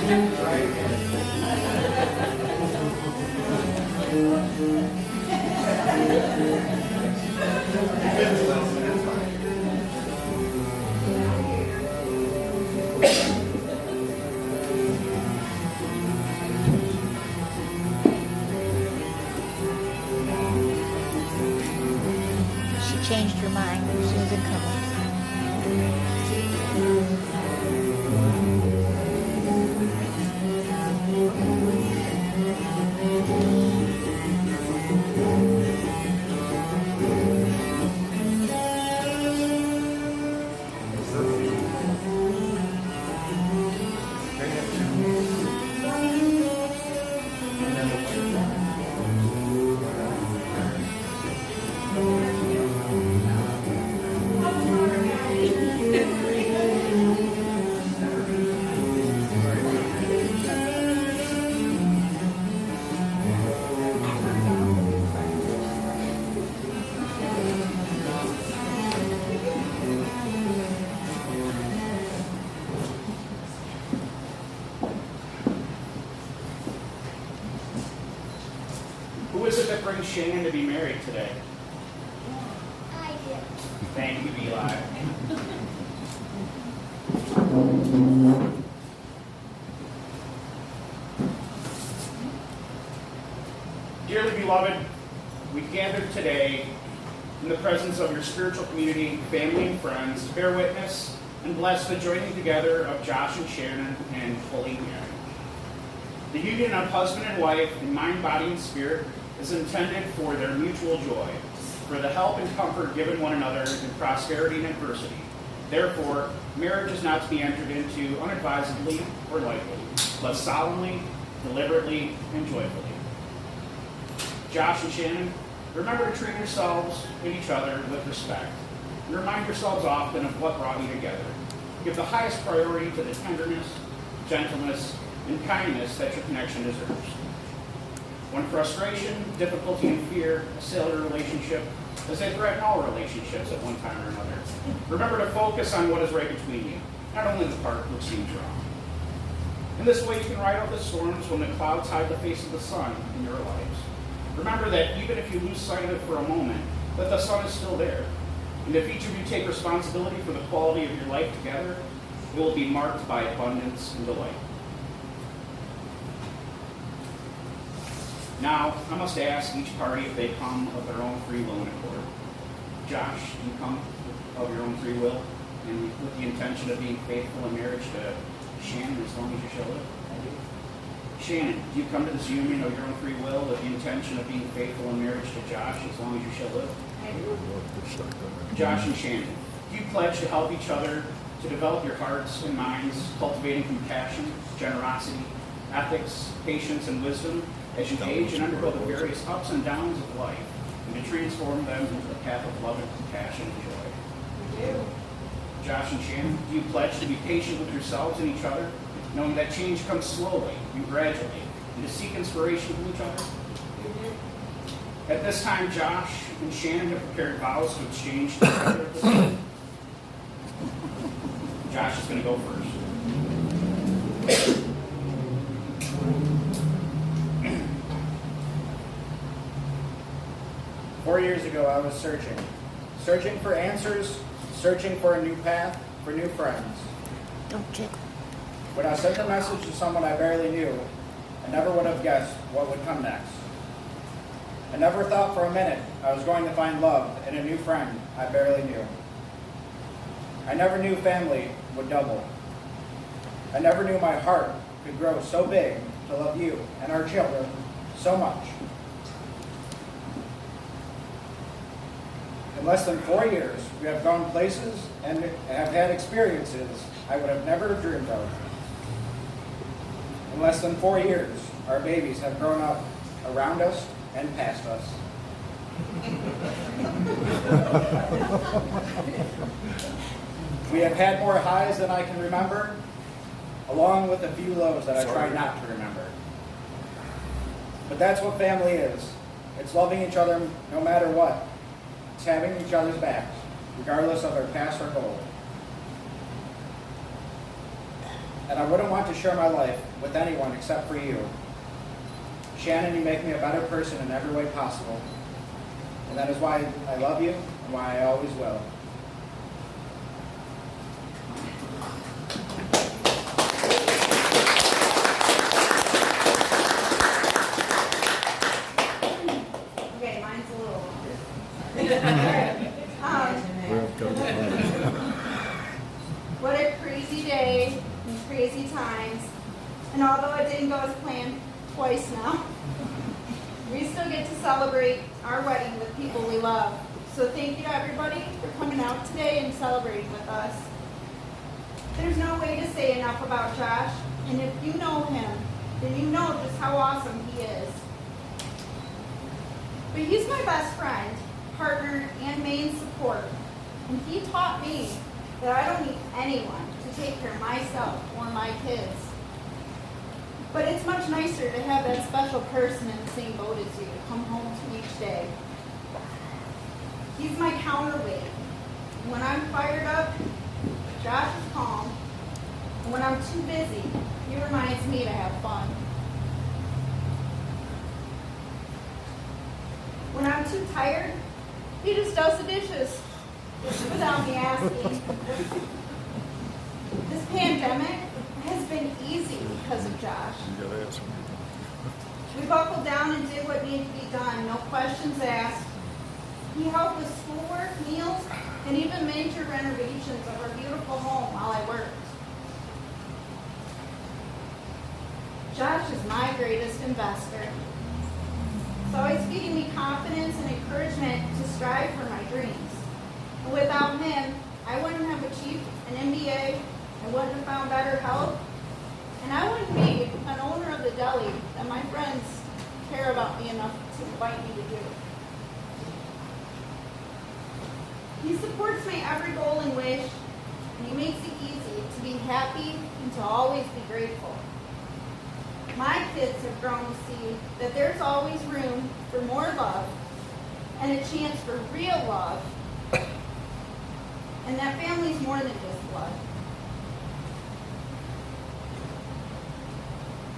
She changed her mind. She isn't coming. Who is it that brings Shannon to be married today? I did. Thank you, Eli. Dearly beloved, we gathered today in the presence of your spiritual community, family, and friends to bear witness and bless the joining together of Josh and Shannon in holy marriage. The union of husband and wife in mind, body, and spirit is intended for their mutual joy, for the help and comfort given one another in prosperity and adversity. Therefore, marriage is not to be entered into unadvisedly or lightly, but solemnly, deliberately, and joyfully. Josh and Shannon, remember to treat yourselves and each other with respect. And remind yourselves often of what brought you together. Give the highest priority to the tenderness, gentleness, and kindness that your connection deserves. When frustration, difficulty, and fear assail your relationship, as they threaten all relationships at one time or another, remember to focus on what is right between you, not only the part which seems wrong. In this way, you can ride out the storms when the clouds hide the face of the sun in your lives. Remember that even if you lose sight of it for a moment, that the sun is still there. And if each of you take responsibility for the quality of your life together, it will be marked by abundance and delight. Now, I must ask each party if they come of their own free will and accord. Josh, do you come of your own free will and with the intention of being faithful in marriage to Shannon as long as you shall live? I do. Shannon, do you come to this union of your own free will with the intention of being faithful in marriage to Josh as long as you shall live? I do. Josh and Shannon, do you pledge to help each other to develop your hearts and minds, cultivating compassion, generosity, ethics, patience, and wisdom as you age and undergo the various ups and downs of life, and to transform them into the path of love and compassion and joy? I do. Josh and Shannon, do you pledge to be patient with yourselves and each other, knowing that change comes slowly and gradually, and to seek inspiration from each other? At this time, Josh and Shannon have prepared vows to exchange together at this time. Josh is going to go first. 4 years ago, I was searching for answers, searching for a new path, for new friends. Don't check. When I sent a message to someone I barely knew, I never would have guessed what would come next. I never thought for a minute I was going to find love in a new friend I barely knew. I never knew family would double. I never knew my heart could grow so big to love you and our children so much. In less than 4 years, we have gone places and have had experiences I would have never dreamed of. In less than 4 years, our babies have grown up around us and past us. We have had more highs than I can remember, along with a few lows that I try not to remember. But that's what family is. It's loving each other no matter what. It's having each other's backs, regardless of our past or goal. and I wouldn't want to share my life with anyone except for you. Shannon, you make me a better person in every way possible, and that is why I love you and why I always will. Okay, mine's a little longer. What a crazy day and crazy times. And although it didn't go as planned twice now, we still get to celebrate our wedding with people we love. So thank you to everybody for coming out today and celebrating with us. There's no way to say enough about Josh, and if you know him, then you know just how awesome he is. But he's my best friend, partner, and main support. And he taught me that I don't need anyone to take care of myself or my kids. But it's much nicer to have that special person in the same boat as you to come home to each day. He's my counterweight. When I'm fired up, Josh is calm. And when I'm too busy, he reminds me to have fun. When I'm too tired, he just does the dishes without me asking. This pandemic has been easy because of Josh. We buckled down and did what needed to be done, no questions asked. He helped with schoolwork, meals, and even major renovations of our beautiful home while I worked. Josh is my greatest investor. He's always feeding me confidence and encouragement to strive for my dreams. And without him, I wouldn't have achieved an MBA, I wouldn't have found better health, and I wouldn't be an owner of the deli that my friends care about me enough to invite me to do. He supports my every goal and wish, and he makes it easy to be happy and to always be grateful. My kids have grown to see that there's always room for more love and a chance for real love, and that family's more than just blood.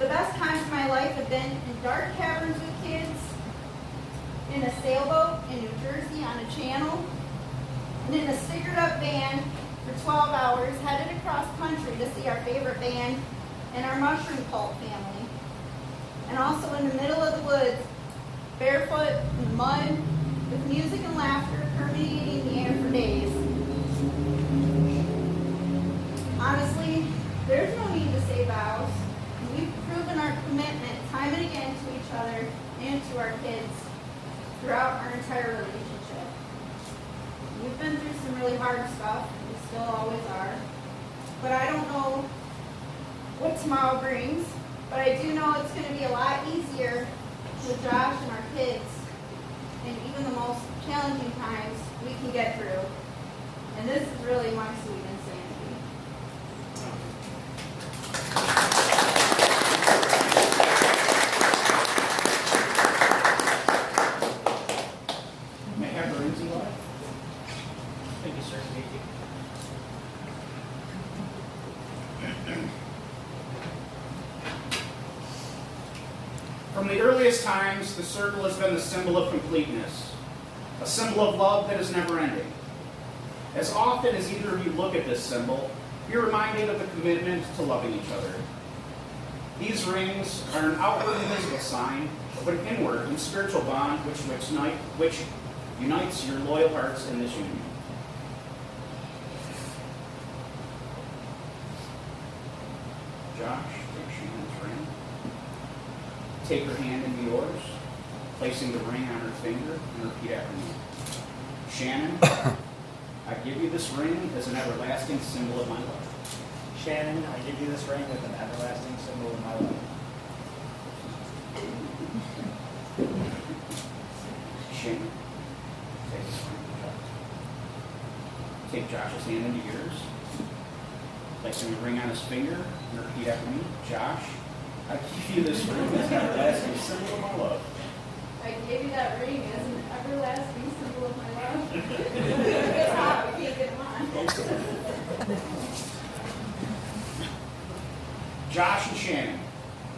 The best times of my life have been in dark caverns with kids, in a sailboat in New Jersey on a channel, and in a cigared-up van for 12 hours headed across country to see our favorite band and our mushroom cult family. And also in the middle of the woods, barefoot in the mud, with music and laughter permeating the air for days. Honestly, there's no need to say vows. We've proven our commitment time and again to each other and to our kids throughout our entire relationship. We've been through some really hard stuff, we still always are. But I don't know what tomorrow brings, but I do know it's going to be a lot easier with Josh and our kids, and even the most challenging times we can get through. And this is really my sweet insanity. May I have the rings in life? Thank you, sir. Thank you. From the earliest times, the circle has been the symbol of completeness, a symbol of love that is never ending. As often as either of you look at this symbol, you're reminded of the commitment to loving each other. These rings are an outward and visible sign of an inward and spiritual bond which unites your loyal hearts in this union. Josh, take Shannon's ring. Take her hand into yours, placing the ring on her finger, and repeat after me. Shannon, I give you this ring as an everlasting symbol of my love. Shannon, I give you this ring with an everlasting symbol of my love. Shannon, take this ring to Josh. Take Josh's hand into yours, placing the ring on his finger, and repeat after me. Josh, I give you this ring as an everlasting symbol of my love. I gave you that ring as an everlasting symbol of my love. It's hot, we can't get them on. Josh and Shannon,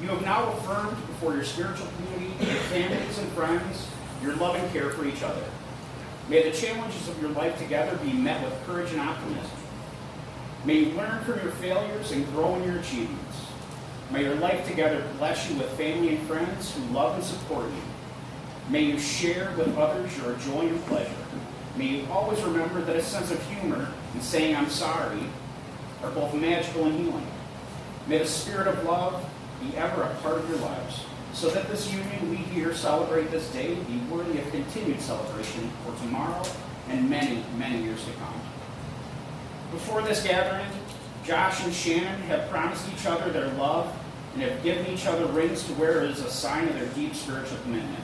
you have now affirmed before your spiritual community, your families and friends, your love and care for each other. May the challenges of your life together be met with courage and optimism. May you learn from your failures and grow in your achievements. May your life together bless you with family and friends who love and support you. May you share with others your joy and pleasure. May you always remember that a sense of humor and saying I'm sorry are both magical and healing. May the spirit of love be ever a part of your lives, so that this union we here celebrate this day be worthy of continued celebration for tomorrow and many, many years to come. Before this gathering, Josh and Shannon have promised each other their love and have given each other rings to wear as a sign of their deep spiritual commitment.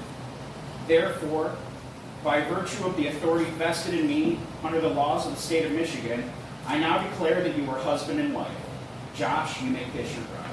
Therefore, by virtue of the authority vested in me under the laws of the state of Michigan, I now declare that you are husband and wife. Josh, you may kiss your bride.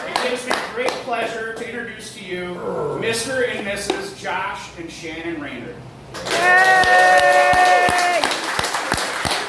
It gives me great pleasure to introduce to you Mr. and Mrs. Josh and Shannon Raynor.